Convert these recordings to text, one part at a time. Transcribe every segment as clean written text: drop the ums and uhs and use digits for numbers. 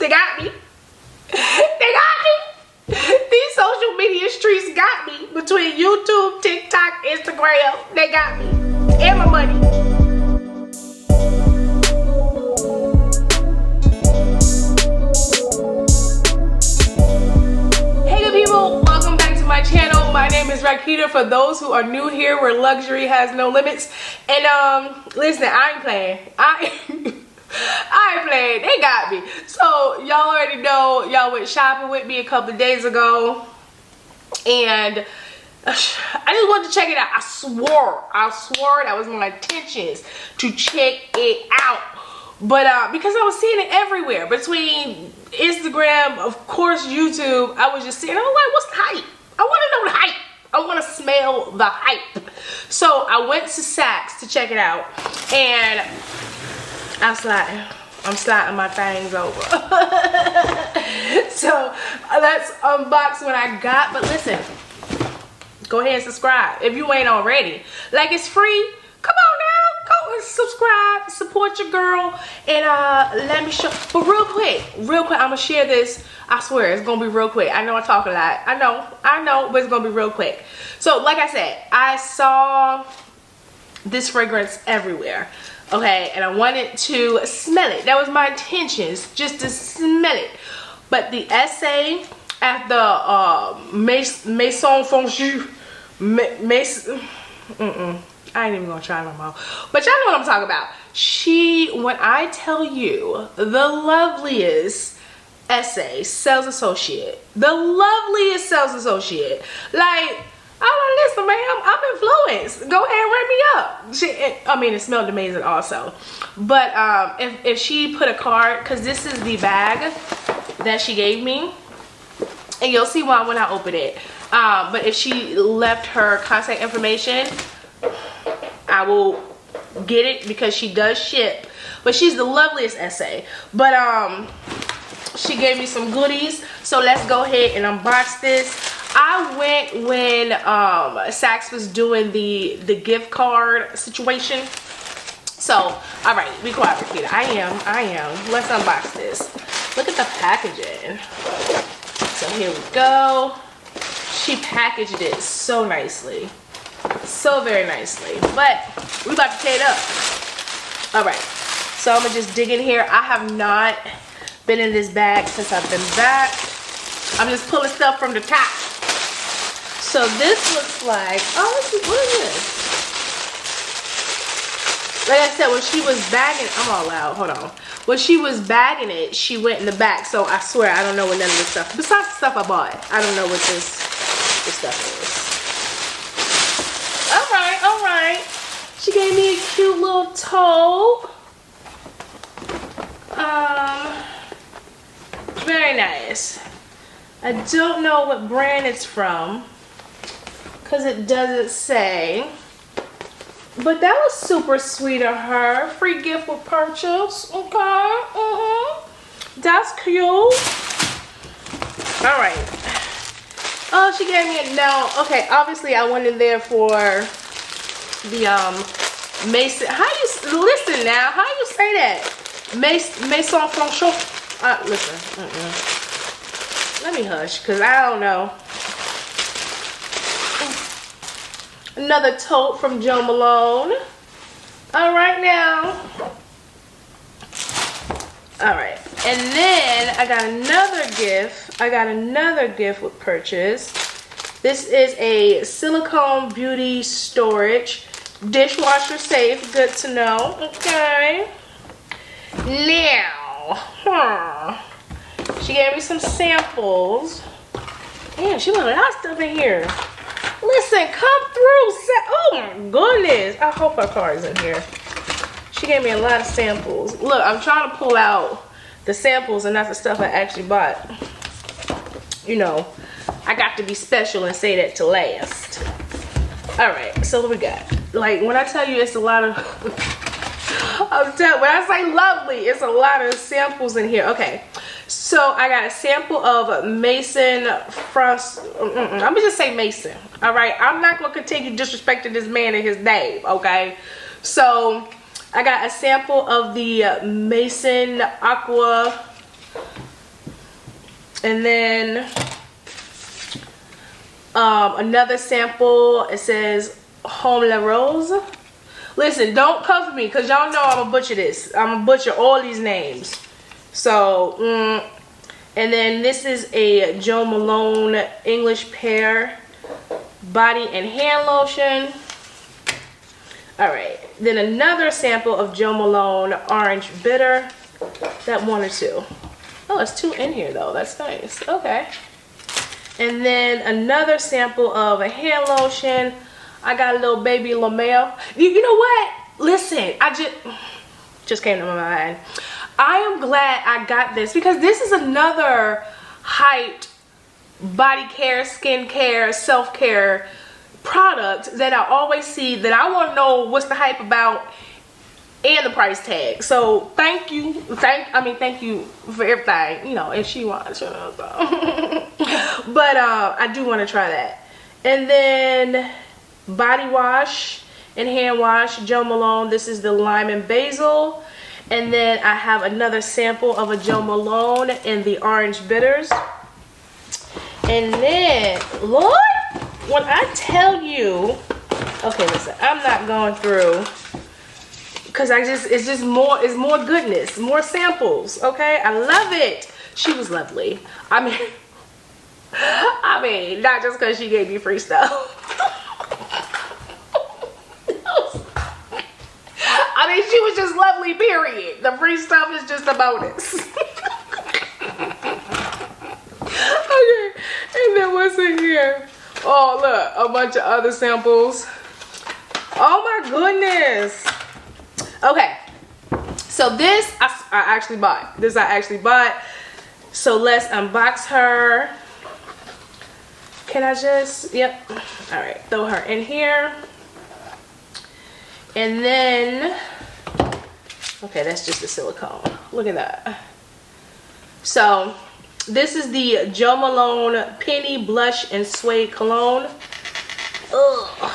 They got me. They got me. These social media streets got me. Between YouTube, TikTok, Instagram, they got me. And my money. Hey good people, welcome back to my channel. My name is Rakita. For those who are new here, where luxury has no limits. And listen, I ain't playing. I ain't playing. They got me. So y'all already know, y'all went shopping with me a couple of days ago, and I just wanted to check it out. I swore that was my intentions to check it out. But because I was seeing it everywhere, between Instagram, of course, YouTube, I was just seeing, I was like, what's the hype? I want to know the hype. I want to smell the hype. So I went to Saks to check it out, and I'm sliding my things over. So let's unbox what I got. But listen, go ahead and subscribe if you ain't already. Like, it's free. Come on now, go and subscribe, support your girl, and let me show. But real quick, I'm gonna share this. I swear it's gonna be real quick. I know I talk a lot. I know, but it's gonna be real quick. So like I said, I saw this fragrance everywhere. Okay, and I wanted to smell it. That was my intentions, just to smell it. But the essay at the Maison Fonchu, I ain't even gonna try no more. But y'all know what I'm talking about. When I tell you, the loveliest essay sales associate, the loveliest sales associate, like, oh, listen, ma'am, I'm influenced. Go ahead and ring me up. I mean, it smelled amazing also. But if she put a card, because this is the bag that she gave me, and you'll see why when I open it. But if she left her contact information, I will get it, because she does ship. But she's the loveliest essay. But she gave me some goodies. So let's go ahead and unbox this. I went when Saks was doing the gift card situation. So, all right, be quiet, Rakita. I am. Let's unbox this. Look at the packaging. So here we go. She packaged it so nicely. So very nicely. But we about to tear it up. All right. So I'm gonna just dig in here. I have not been in this bag since I've been back. I'm just pulling stuff from the top. So this looks like, what is this? Like I said, when she was bagging, I'm all out, hold on. When she was bagging it, she went in the back. So I swear, I don't know what none of this stuff, besides the stuff I bought, I don't know what this stuff is. All right. She gave me a cute little toe. Very nice. I don't know what brand it's from, because it doesn't say. But that was super sweet of her. Free gift with purchase. Okay. That's cute. Alright. Oh, she gave me a no. Okay, obviously I went in there for the Mason. Listen now, how you say that? Maison Franchot. Listen. Let me hush, because I don't know. Another tote from Joe Malone. All right now. All right. And then I got another gift. With purchase. This is a silicone beauty storage. Dishwasher safe. Good to know. Okay. Now. She gave me some samples. Damn, she put a lot of stuff in here. Listen, come through. Oh my goodness. I hope her card is in here. She gave me a lot of samples. Look, I'm trying to pull out the samples and not the stuff I actually bought. You know, I got to be special and say that to last. Alright, so what we got? Like, when I tell you it's a lot of... when I say lovely, it's a lot of samples in here. Okay. So I got a sample of Mason Frost. I'm gonna just say Mason. All right, I'm not gonna continue disrespecting this man and his name. Okay, so I got a sample of the Mason Aqua And then another sample, it says Homme la Rose. Listen, don't come for me, because y'all know I'm gonna butcher this. I'm gonna butcher all these names. So, and then this is a Jo Malone English Pear body and hand lotion. All right, then another sample of Jo Malone Orange Bitter. That one or two. Oh, it's two in here though. That's nice. Okay. And then another sample of a hand lotion. I got a little baby Lamel. You know what? Listen, I just came to my mind. I am glad I got this, because this is another hyped body care, skin care, self-care product that I always see that I want to know what's the hype about and the price tag. So thank you for everything, you know, if she wants, you know, so. But I do want to try that. And then body wash and hand wash, Jo Malone. This is the lime and basil. And then I have another sample of a Jo Malone in the orange bitters. And then, Lord, when I tell you, okay, listen, I'm not going through, because it's more goodness, more samples, okay? I love it. She was lovely. I mean, not just because she gave me free stuff. I mean, she was just lovely, period. The free stuff is just a bonus. Okay, and then what's in here? Oh, look, a bunch of other samples. Oh my goodness. Okay, so this I actually bought. This I actually bought. So let's unbox her. Can I just, yep. All right, throw her in here. And then, okay, that's just the silicone. Look at that. So this is the Jo Malone Penny Blush and Suede Cologne. Ugh.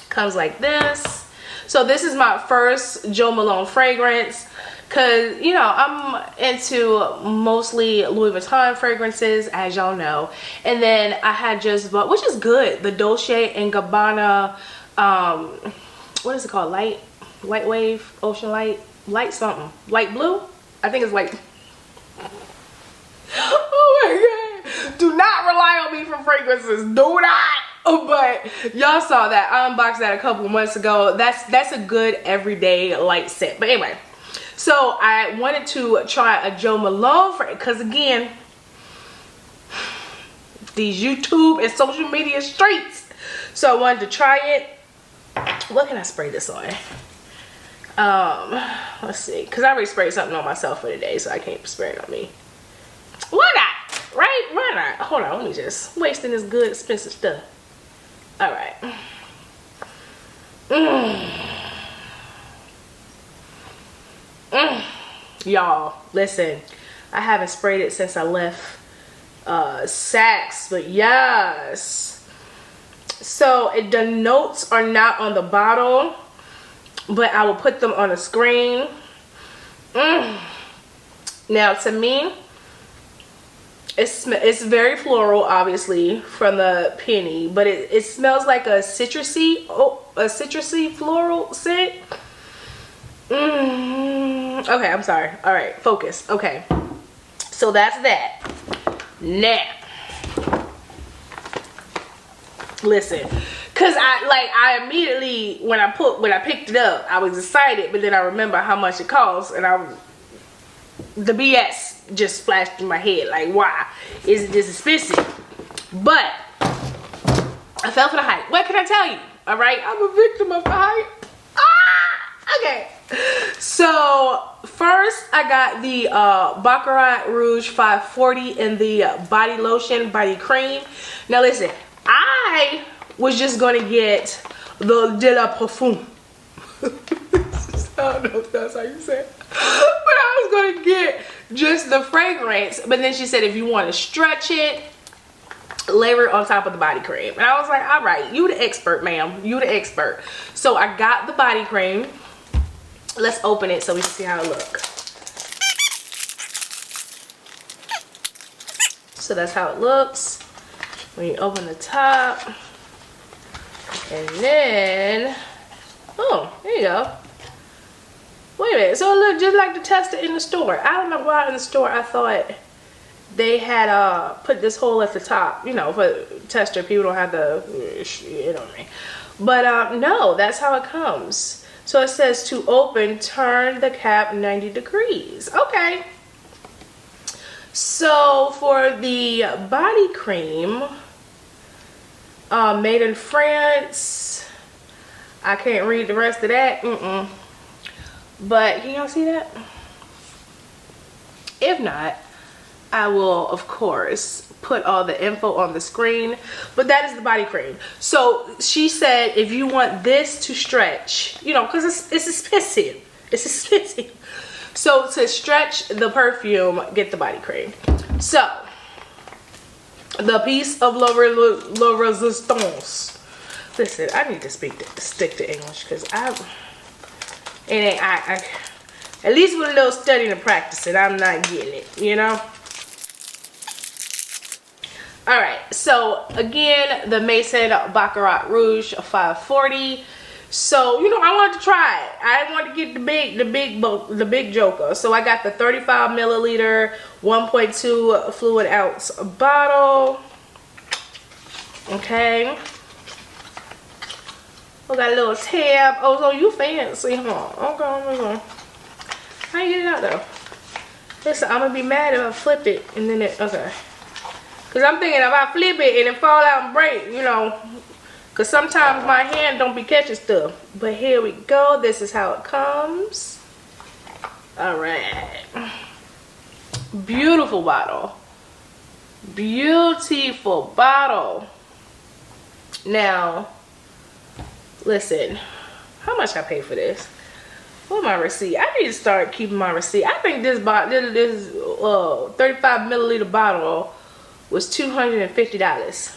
Comes like this. So this is my first Jo Malone fragrance, because, you know, I'm into mostly Louis Vuitton fragrances, as y'all know. And then I had just bought, which is good, the Dolce & Gabbana, what is it called? Light wave, ocean light something. Light blue? I think it's light. Oh my God. Do not rely on me for fragrances. Do not. But y'all saw that. I unboxed that a couple months ago. That's a good everyday light scent. But anyway, so I wanted to try a Jo Malone because, again, these YouTube and social media streets. So I wanted to try it. What can I spray this on? Let's see, because I already sprayed something on myself for today, so I can't spray it on me. Why not? Right? Why not? Hold on, let me just wasting this good expensive stuff. All right. Y'all, listen, I haven't sprayed it since I left Saks, but yes. So the notes are not on the bottle, but I will put them on the screen. Now, to me, it's very floral, obviously, from the penny, but it smells like a citrusy floral scent. Okay, I'm sorry. All right, focus. Okay, so that's that. Now, listen, cause I immediately when I picked it up, I was excited, but then I remember how much it costs, and the BS just flashed in my head. Like, why is it this expensive? But I fell for the hype. What can I tell you? All right, I'm a victim of the hype. Okay. So first, I got the Baccarat Rouge 540 in the body lotion, body cream. Now listen, I was just gonna get the De La Parfum. I don't know if that's how you say it. But I was gonna get just the fragrance. But then she said if you want to stretch it, layer it on top of the body cream. And I was like, all right, you the expert, ma'am. You the expert. So I got the body cream. Let's open it so we can see how it looks. So that's how it looks when you open the top. And then, oh, there you go. Wait a minute, so it looked just like the tester in the store. I don't know why in the store I thought they had put this hole at the top, you know, for tester. People don't have the, you know what I mean. But no, that's how it comes. So it says to open, turn the cap 90 degrees. Okay. So for the body cream, made in France. I can't read the rest of that. But can y'all see that? If not, I will of course put all the info on the screen. But that is the body cream. So she said if you want this to stretch, you know, because it's expensive. It's expensive. So to stretch the perfume, get the body cream. So the piece of la resistance. Listen, I need to stick to English because I at least with a little studying and practicing, I'm not getting it, you know. All right, so again, the Maison Baccarat Rouge 540. So you know, I wanted to try it. I wanted to get the big joker. So I got the 35 milliliter, 1.2 fluid ounce bottle. Okay. We got a little tab. Oh, so you fancy, huh? Okay. How you get it out though? Listen, I'm gonna be mad if I flip it and then it. Okay. Cause I'm thinking if I flip it and it fall out and break, you know. Cause sometimes my hand don't be catching stuff. But here we go. This is how it comes. All right. Beautiful bottle. Beautiful bottle. Now, listen. How much I paid for this? Where's my receipt? I need to start keeping my receipt. I think this 35 milliliter bottle was $250.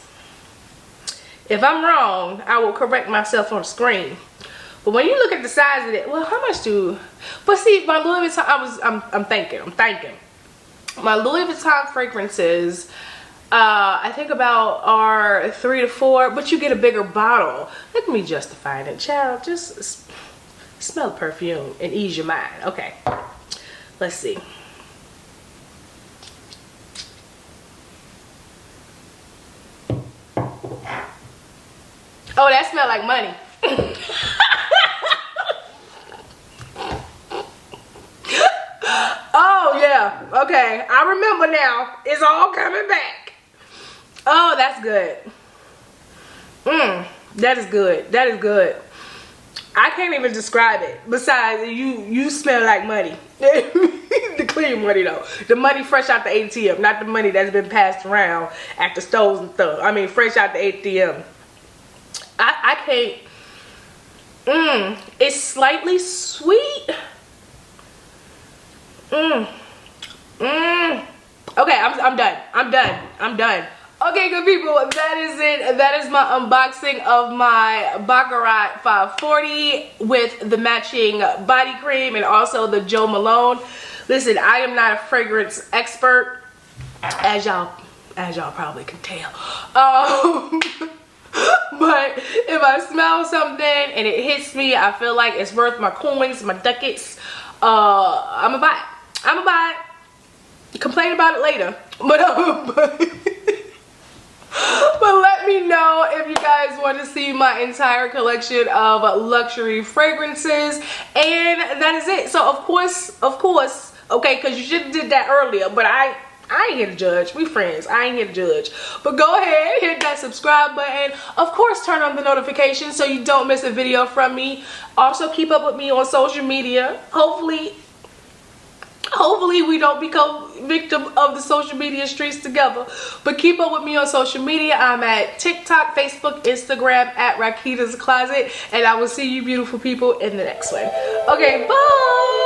If I'm wrong, I will correct myself on the screen. But when you look at the size of it, well, how much do? But see, my Louis Vuitton. I'm thinking. My Louis Vuitton fragrances, I think about are 3 to 4, but you get a bigger bottle. Look at me justifying it, child. Just smell the perfume and ease your mind. Okay, let's see. Oh, that smelled like money. Oh, yeah. Okay. I remember now. It's all coming back. Oh, that's good. That is good. That is good. I can't even describe it. Besides, you smell like money. The clean money, though. The money fresh out the ATM. Not the money that's been passed around at the stores and stuff. I mean, fresh out the ATM. I can't. It's slightly sweet. Okay, I'm done. I'm done. Okay, good people, that is it. That is my unboxing of my Baccarat 540 with the matching body cream and also the Jo Malone. Listen, I am not a fragrance expert, as y'all probably can tell. But if I smell something and it hits me, I feel like it's worth my coins, my ducats, I'ma buy it. I'ma buy it. Complain about it later. But let me know if you guys want to see my entire collection of luxury fragrances. And that is it. So of course, okay, because you should have did that earlier, but I ain't here to judge. We friends. I ain't here to judge. But go ahead, hit that subscribe button. Of course, turn on the notifications so you don't miss a video from me. Also, keep up with me on social media. Hopefully we don't become victim of the social media streets together. But keep up with me on social media. I'm at TikTok, Facebook, Instagram at Rakita's Closet. And I will see you beautiful people in the next one. Okay, bye.